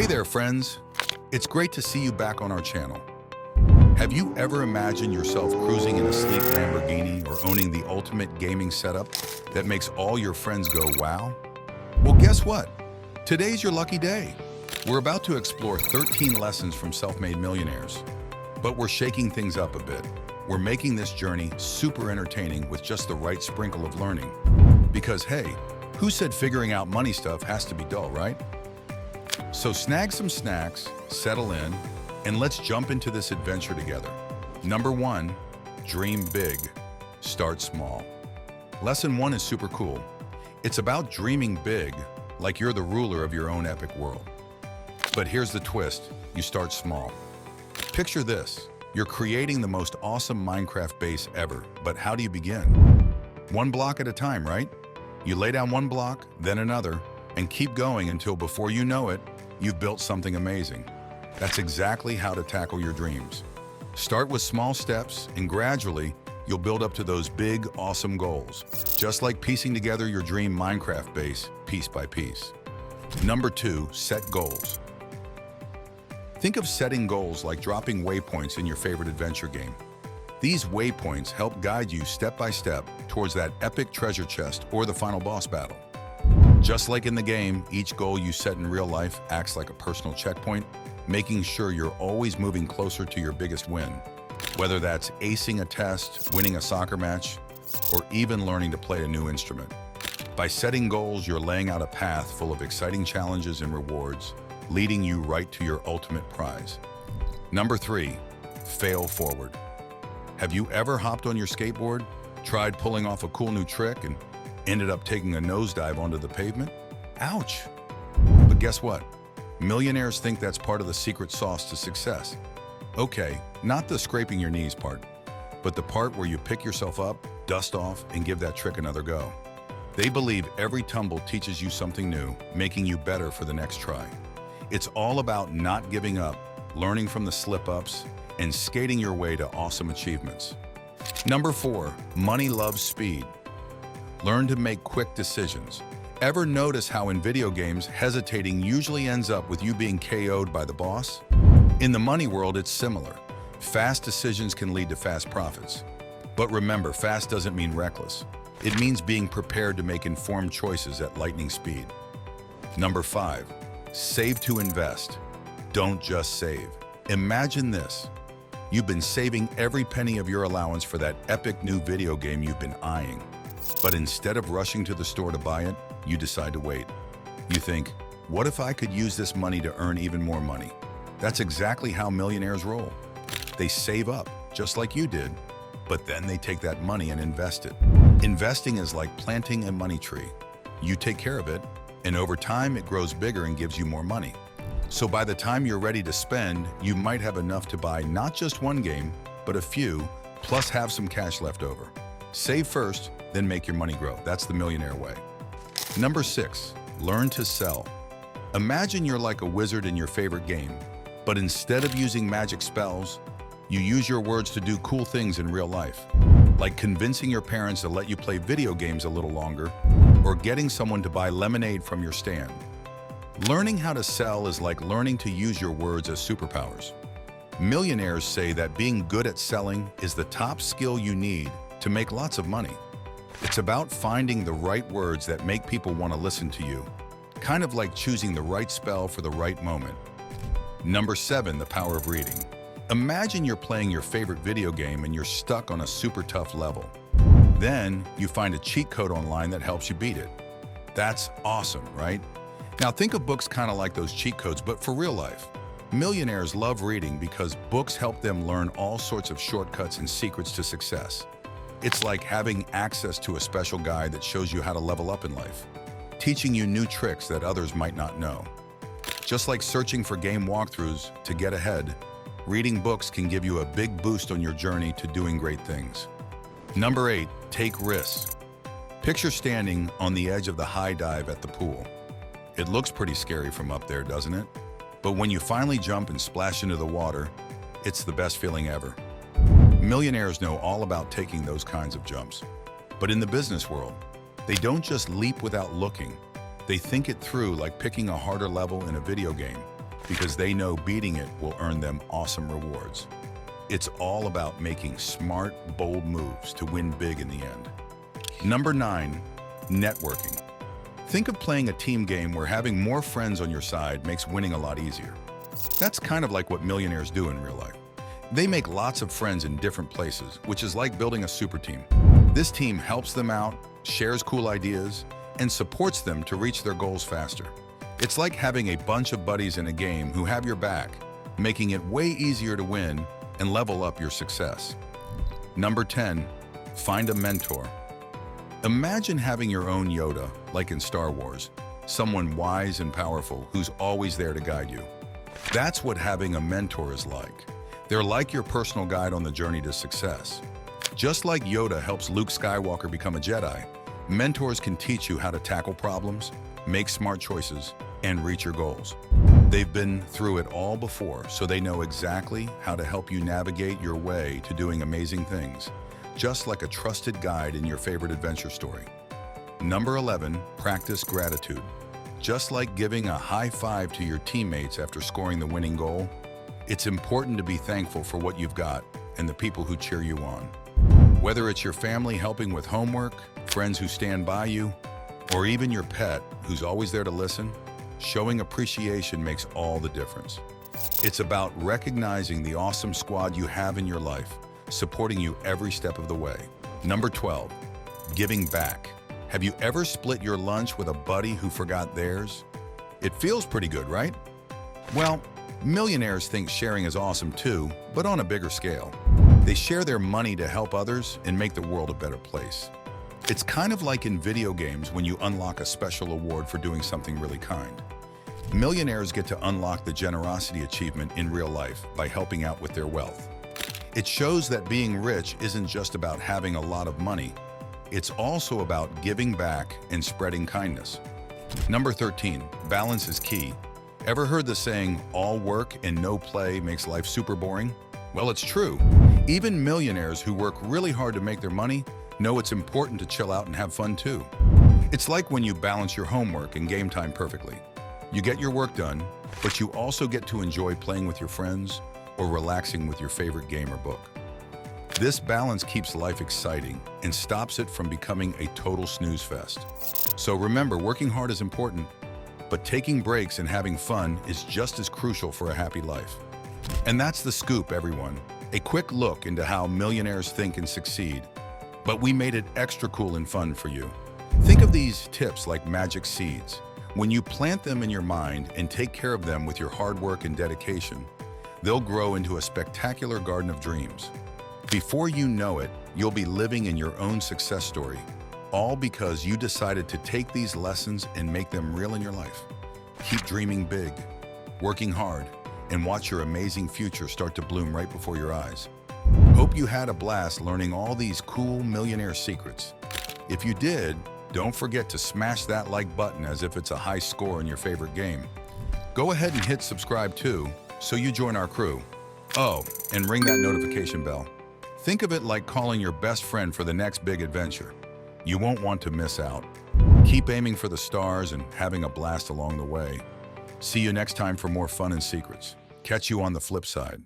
Hey there, friends. It's great to see you back on our channel. Have you ever imagined yourself cruising in a sleek Lamborghini or owning the ultimate gaming setup that makes all your friends go, wow? Well, guess what? Today's your lucky day. We're about to explore 13 lessons from self-made millionaires. But we're shaking things up a bit. We're making this journey super entertaining with just the right sprinkle of learning. Because hey, who said figuring out money stuff has to be dull, right? So snag some snacks, settle in, and let's jump into this adventure together. Number 1, dream big, start small. Lesson 1 is super cool. It's about dreaming big, like you're the ruler of your own epic world. But here's the twist, you start small. Picture this, you're creating the most awesome Minecraft base ever, but how do you begin? One block at a time, right? You lay down one block, then another, and keep going until before you know it, you've built something amazing. That's exactly how to tackle your dreams. Start with small steps, and gradually, you'll build up to those big, awesome goals, just like piecing together your dream Minecraft base piece by piece. Number 2, set goals. Think of setting goals like dropping waypoints in your favorite adventure game. These waypoints help guide you step by step towards that epic treasure chest or the final boss battle. Just like in the game, each goal you set in real life acts like a personal checkpoint, making sure you're always moving closer to your biggest win. Whether that's acing a test, winning a soccer match, or even learning to play a new instrument. By setting goals, you're laying out a path full of exciting challenges and rewards, leading you right to your ultimate prize. Number 3, fail forward. Have you ever hopped on your skateboard, tried pulling off a cool new trick, and ended up taking a nosedive onto the pavement? Ouch! But guess what? Millionaires think that's part of the secret sauce to success. Okay, not the scraping your knees part, but the part where you pick yourself up, dust off, and give that trick another go. They believe every tumble teaches you something new, making you better for the next try. It's all about not giving up, learning from the slip-ups, and skating your way to awesome achievements. Number 4, money loves speed. Learn to make quick decisions. Ever notice how in video games, hesitating usually ends up with you being KO'd by the boss? In the money world, it's similar. Fast decisions can lead to fast profits. But remember, fast doesn't mean reckless. It means being prepared to make informed choices at lightning speed. Number 5, save to invest. Don't just save. Imagine this. You've been saving every penny of your allowance for that epic new video game you've been eyeing. But instead of rushing to the store to buy it, you decide to wait. You think, what if I could use this money to earn even more money? That's exactly how millionaires roll. They save up, just like you did, but then they take that money and invest it. Investing is like planting a money tree. You take care of it, and over time it grows bigger and gives you more money. So by the time you're ready to spend, you might have enough to buy not just one game, but a few, plus have some cash left over. Save first, then make your money grow. That's the millionaire way. Number 6, learn to sell. Imagine you're like a wizard in your favorite game, but instead of using magic spells, you use your words to do cool things in real life, like convincing your parents to let you play video games a little longer, or getting someone to buy lemonade from your stand. Learning how to sell is like learning to use your words as superpowers. Millionaires say that being good at selling is the top skill you need to make lots of money. It's about finding the right words that make people want to listen to you, kind of like choosing the right spell for the right moment. Number 7, the power of reading. Imagine you're playing your favorite video game and you're stuck on a super tough level. Then you find a cheat code online that helps you beat it. That's awesome, right? Now think of books kind of like those cheat codes, but for real life. Millionaires love reading because books help them learn all sorts of shortcuts and secrets to success. It's like having access to a special guide that shows you how to level up in life, teaching you new tricks that others might not know. Just like searching for game walkthroughs to get ahead, reading books can give you a big boost on your journey to doing great things. Number 8, take risks. Picture standing on the edge of the high dive at the pool. It looks pretty scary from up there, doesn't it? But when you finally jump and splash into the water, it's the best feeling ever. Millionaires know all about taking those kinds of jumps. But in the business world, they don't just leap without looking. They think it through like picking a harder level in a video game. because they know beating it will earn them awesome rewards. It's all about making smart, bold moves to win big in the end. Number 9, networking. Think of playing a team game where having more friends on your side makes winning a lot easier. That's kind of like what millionaires do in real life. They make lots of friends in different places, which is like building a super team. This team helps them out, shares cool ideas, and supports them to reach their goals faster. It's like having a bunch of buddies in a game who have your back, making it way easier to win and level up your success. Number 10, find a mentor. Imagine having your own Yoda, like in Star Wars, someone wise and powerful who's always there to guide you. That's what having a mentor is like. They're like your personal guide on the journey to success. Just like Yoda helps Luke Skywalker become a Jedi, mentors can teach you how to tackle problems, make smart choices, and reach your goals. They've been through it all before, so they know exactly how to help you navigate your way to doing amazing things, just like a trusted guide in your favorite adventure story. Number 11, practice gratitude. Just like giving a high five to your teammates after scoring the winning goal, it's important to be thankful for what you've got and the people who cheer you on. Whether it's your family helping with homework, friends who stand by you, or even your pet who's always there to listen, showing appreciation makes all the difference. It's about recognizing the awesome squad you have in your life, supporting you every step of the way. Number 12, giving back. Have you ever split your lunch with a buddy who forgot theirs? It feels pretty good, right? Well, millionaires think sharing is awesome too, but on a bigger scale. They share their money to help others and make the world a better place. It's kind of like in video games when you unlock a special award for doing something really kind. Millionaires get to unlock the generosity achievement in real life by helping out with their wealth. It shows that being rich isn't just about having a lot of money. It's also about giving back and spreading kindness. Number 13, balance is key. Ever heard the saying, all work and no play makes life super boring? Well, it's true. Even millionaires who work really hard to make their money know it's important to chill out and have fun too. It's like when you balance your homework and game time perfectly. You get your work done, but you also get to enjoy playing with your friends or relaxing with your favorite game or book. This balance keeps life exciting and stops it from becoming a total snooze fest. So remember, working hard is important, but taking breaks and having fun is just as crucial for a happy life. And that's the scoop, everyone. A quick look into how millionaires think and succeed, but we made it extra cool and fun for you. Think of these tips like magic seeds. When you plant them in your mind and take care of them with your hard work and dedication, they'll grow into a spectacular garden of dreams. Before you know it, you'll be living in your own success story, all because you decided to take these lessons and make them real in your life. Keep dreaming big, working hard, and watch your amazing future start to bloom right before your eyes. Hope you had a blast learning all these cool millionaire secrets. If you did, don't forget to smash that like button as if it's a high score in your favorite game. Go ahead and hit subscribe too, so you join our crew. Oh, and ring that notification bell. Think of it like calling your best friend for the next big adventure. You won't want to miss out. Keep aiming for the stars and having a blast along the way. See you next time for more fun and secrets. Catch you on the flip side.